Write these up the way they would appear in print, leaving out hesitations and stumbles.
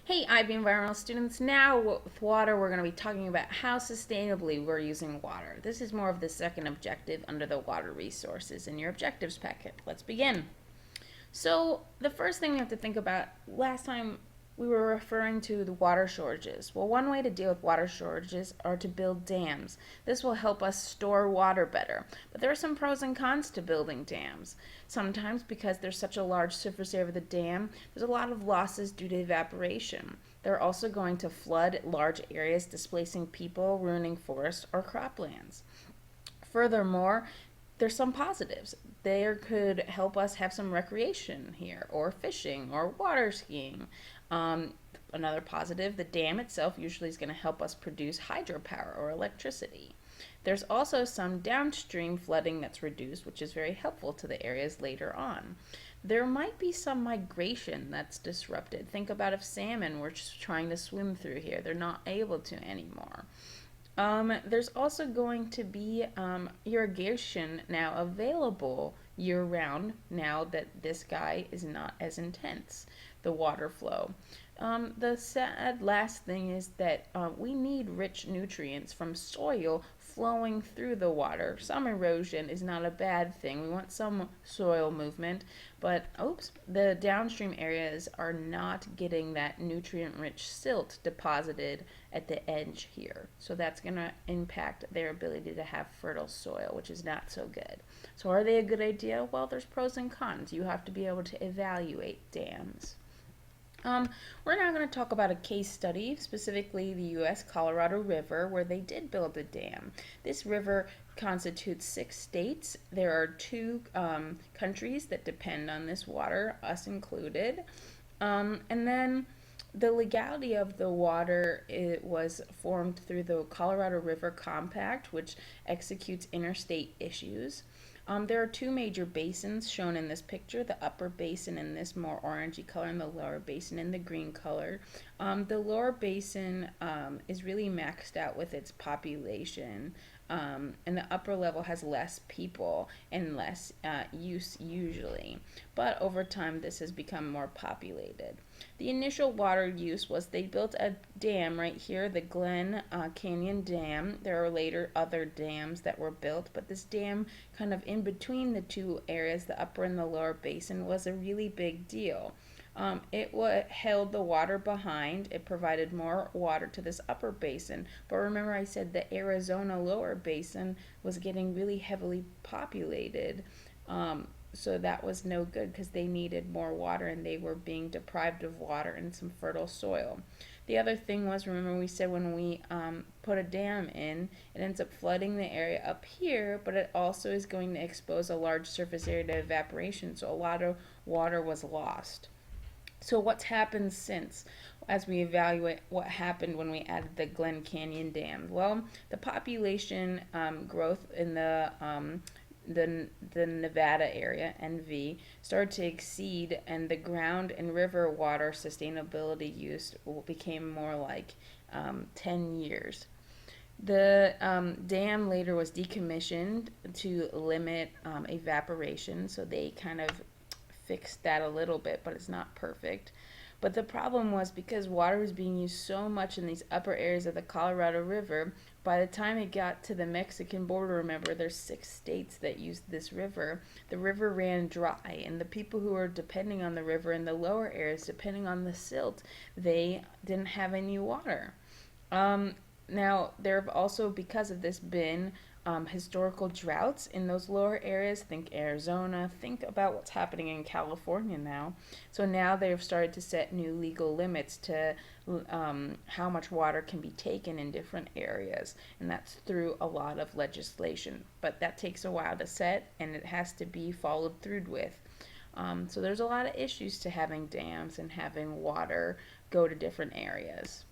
Hey, IB Environmental students. Now, with water, we're going to be talking about how sustainably we're using water. This is more of the second objective under the water resources in your objectives packet. Let's begin. So, the first thing we have to think about last time we were referring to the water shortages. Well, one way to deal with water shortages are to build dams. This will help us store water better. But there are some pros and cons to building dams. Sometimes, because there's such a large surface area of the dam, there's a lot of losses due to evaporation. They're also going to flood large areas, displacing people, ruining forests or croplands. Furthermore, there's some positives. They could help us have some recreation here, or fishing, or water skiing. Um, Another positive, the dam itself usually is going to help us produce hydropower or electricity. There's also some downstream flooding that's reduced, which is very helpful to the areas later on. There might be some migration that's disrupted. Think about if salmon were trying to swim through here, they're not able to anymore. There's also going to be irrigation now available year round now that this guy is not as intense, the water flow. The sad last thing is that we need rich nutrients from soil flowing through the water. Some erosion is not a bad thing. We want some soil movement, but oops, the downstream areas are not getting that nutrient rich silt deposited at the edge here. So that's going to impact their ability to have fertile soil, which is not so good. So are they a good idea? Well, there's pros and cons. You have to be able to evaluate dams. We're now going to talk about a case study, specifically the U.S. Colorado River, where they did build a dam. This river constitutes 6 states. There are two countries that depend on this water, us included. And then the legality of the water, it was formed through the Colorado River Compact, which executes interstate issues. There are two major basins shown in this picture, the upper basin in this more orangey color and the lower basin in the green color. The lower basin is really maxed out with its population, and the upper level has less people and less use usually. But over time, this has become more populated. The initial water use was they built a dam right here, the Glen Canyon Dam. There are later other dams that were built, but this dam kind of in between the two areas, the upper and the lower basin, was a really big deal. It held the water behind. It provided more water to this upper basin. But remember, I said the Arizona lower basin was getting really heavily populated. So that was no good because they needed more water and they were being deprived of water and some fertile soil. The other thing was, remember we said when we put a dam in, it ends up flooding the area up here, but it also is going to expose a large surface area to evaporation, so a lot of water was lost. So what's happened since, as we evaluate what happened when we added the Glen Canyon Dam? Well, the population growth in the Nevada area, NV, started to exceed, and the ground and river water sustainability use became more like 10 years. The dam later was decommissioned to limit evaporation, so they kind of fixed that a little bit, but it's not perfect. But the problem was because water was being used so much in these upper areas of the Colorado River, by the time it got to the Mexican border, remember there's 6 states that use this river, the river ran dry, and the people who were depending on the river in the lower areas, depending on the silt, they didn't have any water. Now, there have also, because of this, been historical droughts in those lower areas. Think Arizona. Think about what's happening in California now. So now they've started to set new legal limits to how much water can be taken in different areas, and that's through a lot of legislation. But that takes a while to set, and it has to be followed through with. So there's a lot of issues to having dams and having water go to different areas.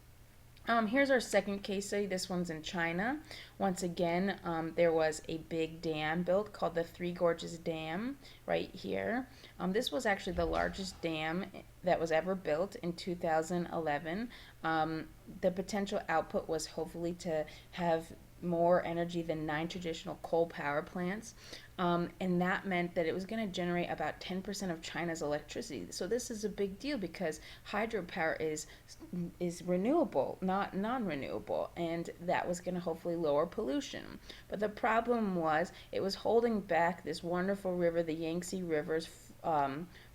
Here's our second case study. This one's in China. Once again, there was a big dam built called the Three Gorges Dam right here. This was actually the largest dam that was ever built in 2011. The potential output was hopefully to have more energy than 9 traditional coal power plants. And that meant that it was going to generate about 10% of China's electricity. So this is a big deal because hydropower is renewable, not non-renewable, and that was going to hopefully lower pollution. But the problem was it was holding back this wonderful river, the Yangtze River's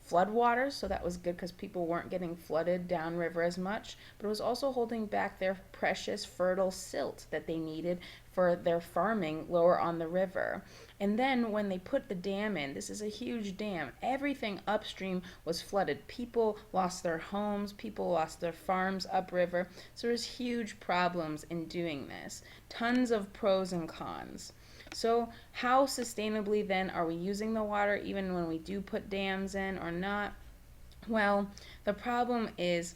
floodwaters, so that was good because people weren't getting flooded downriver as much, but it was also holding back their precious fertile silt that they needed for their farming lower on the river. And then when they put the dam in, this is a huge dam, everything upstream was flooded. People lost their homes, people lost their farms upriver, so there's huge problems in doing this. Tons of pros and cons. So how sustainably then are we using the water even when we do put dams in or not? Well, the problem is,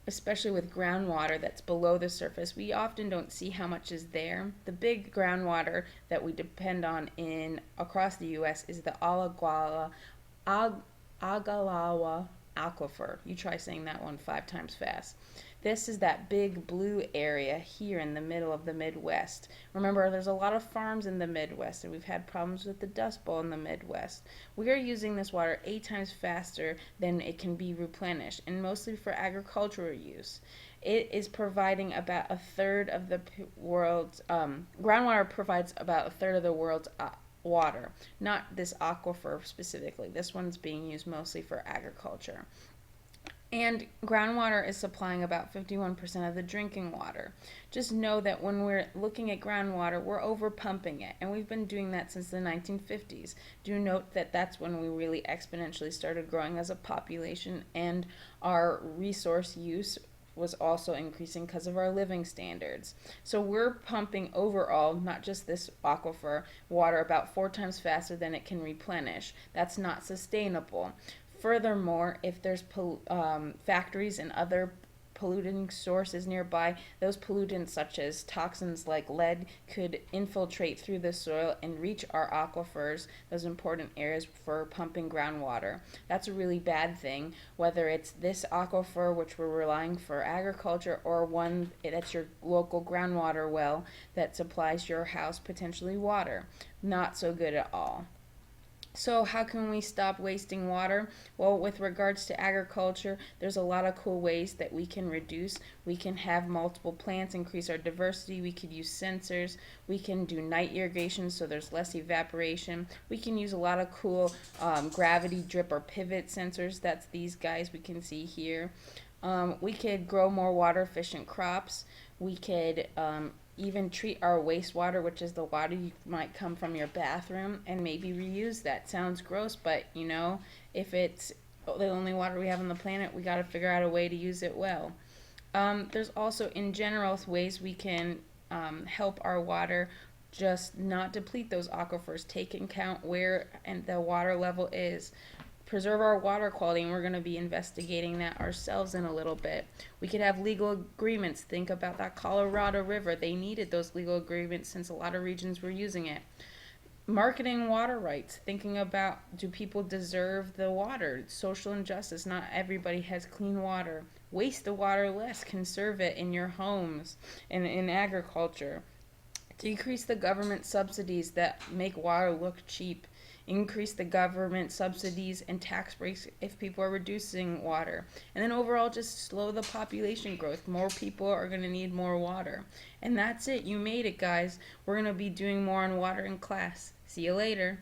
especially with groundwater that's below the surface, we often don't see how much is there. The big groundwater that we depend on in across the US is the Agalawa aquifer. You try saying that one 5 times fast. This is that big blue area here in the middle of the Midwest. Remember, there's a lot of farms in the Midwest, and we've had problems with the Dust Bowl in the Midwest. We are using this water 8 times faster than it can be replenished, and mostly for agricultural use. It is providing about a third of the world's, groundwater provides about a third of the world's water, not this aquifer specifically. This one's being used mostly for agriculture. And groundwater is supplying about 51% of the drinking water. Just know that when we're looking at groundwater, we're over pumping it, and we've been doing that since the 1950s. Do note that that's when we really exponentially started growing as a population, and our resource use was also increasing because of our living standards. So we're pumping overall, not just this aquifer, water about 4 times faster than it can replenish. That's not sustainable. Furthermore, if there's factories and other polluting sources nearby, those pollutants such as toxins like lead could infiltrate through the soil and reach our aquifers, those important areas for pumping groundwater. That's a really bad thing, whether it's this aquifer, which we're relying for agriculture, or one that's your local groundwater well that supplies your house potentially water. Not so good at all. So how can we stop wasting water? Well, with regards to agriculture, there's a lot of cool ways that we can reduce. We can have multiple plants, increase our diversity. We could use sensors. We can do night irrigation so there's less evaporation. We can use a lot of cool gravity drip or pivot sensors. That's these guys we can see here. We could grow more water efficient crops. We could even treat our wastewater, which is the water you might come from your bathroom, and maybe reuse that. Sounds gross, but you know, if it's the only water we have on the planet, we got to figure out a way to use it well. There's also, in general, ways we can help our water just not deplete those aquifers. Take into account where and the water level is. Preserve our water quality, and we're going to be investigating that ourselves in a little bit. We could have legal agreements. Think about that Colorado River. They needed those legal agreements since a lot of regions were using it. Marketing water rights, thinking about, do people deserve the water? Social injustice, not everybody has clean water. Waste the water less, conserve it in your homes and in agriculture. Decrease the government subsidies that make water look cheap. Increase the government subsidies and tax breaks if people are reducing water. And then overall, just slow the population growth. More people are going to need more water. And that's it. You made it, guys. We're going to be doing more on water in class. See you later.